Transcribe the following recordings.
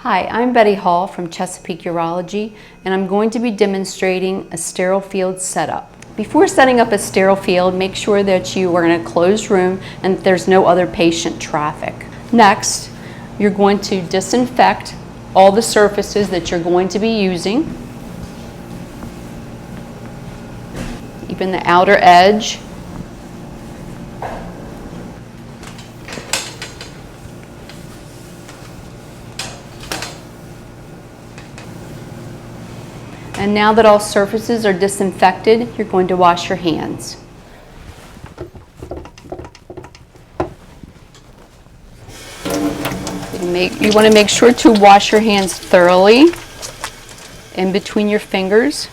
Hi, I'm Betty Hall from Chesapeake Urology, and I'm going to be demonstrating a sterile field setup. Before setting up a sterile field, make sure that you are in a closed room and that there's no other patient traffic. Next, you're going to disinfect all the surfaces that you're going to be using, even the outer edge. And now that all surfaces are disinfected, you're going to wash your hands. You want to make sure to wash your hands thoroughly in between your fingers,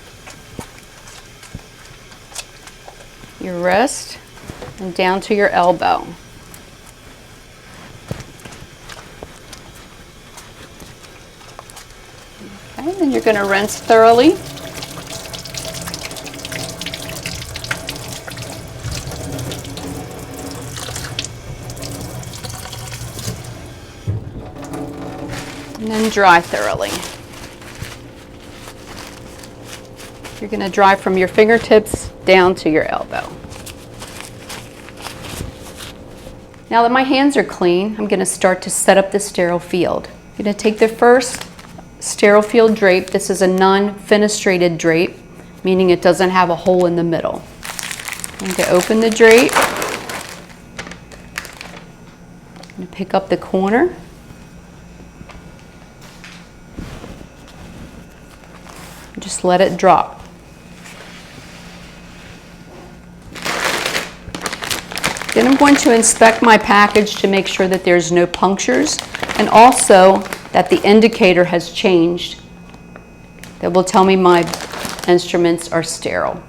your wrist, and down to your elbow. Okay, then you're going to rinse thoroughly. And then dry thoroughly. You're going to dry from your fingertips down to your elbow. Now that my hands are clean, I'm going to start to set up the sterile field. I'm going to take the first sterile field drape. This is a non-fenestrated drape, meaning it doesn't have a hole in the middle. I'm going to open the drape. I'm going to pick up the corner. Just let it drop. Then I'm going to inspect my package to make sure that there's no punctures and also that the indicator has changed. That will tell me my instruments are sterile.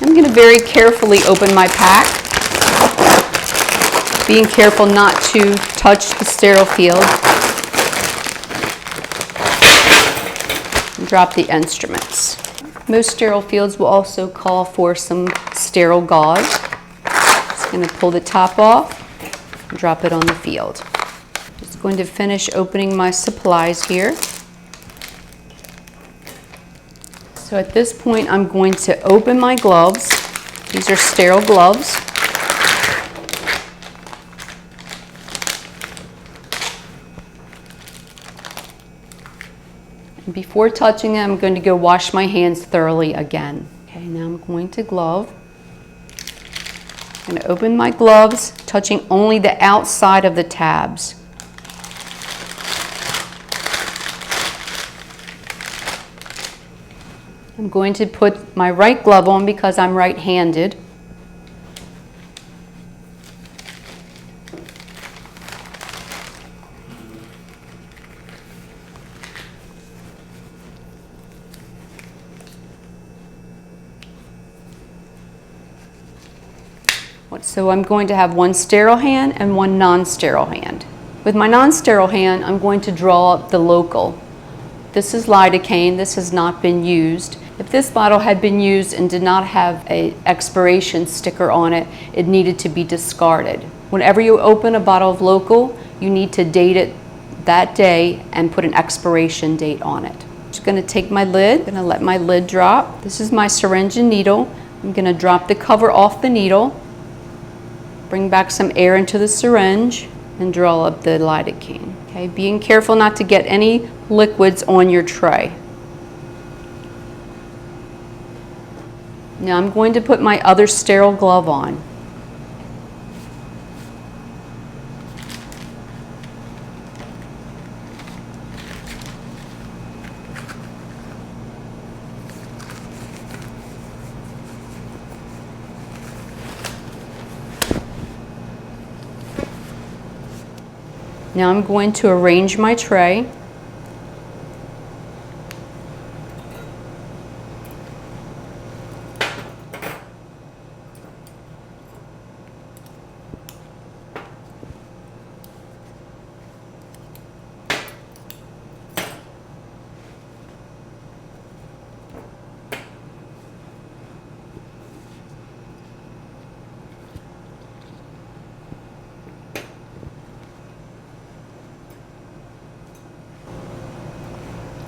I'm going to very carefully open my pack, being careful not to touch the sterile field. Drop the instruments. Most sterile fields will also call for some sterile gauze. Just going to pull the top off and drop it on the field. Just going to finish opening my supplies here. So at this point I'm going to open my gloves. These are sterile gloves. Before touching them, I'm going to go wash my hands thoroughly again. Okay, now I'm going to glove. I'm going to open my gloves, touching only the outside of the tabs. I'm going to put my right glove on because I'm right-handed. So I'm going to have one sterile hand and one non-sterile hand. With my non-sterile hand, I'm going to draw up the local. This is lidocaine. This has not been used. If this bottle had been used and did not have an expiration sticker on it, it needed to be discarded. Whenever you open a bottle of local, you need to date it that day and put an expiration date on it. I'm just going to take my lid. I'm going to let my lid drop. This is my syringe and needle. I'm going to drop the cover off the needle. Bring back some air into the syringe and draw up the lidocaine. Okay, being careful not to get any liquids on your tray. Now I'm going to put my other sterile glove on. Now I'm going to arrange my tray.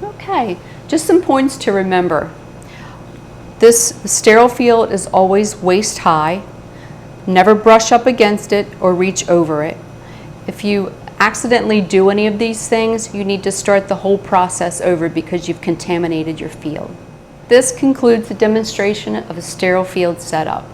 Okay, just some points to remember. This sterile field is always waist high. Never brush up against it or reach over it. If you accidentally do any of these things, you need to start the whole process over because you've contaminated your field. This concludes the demonstration of a sterile field setup.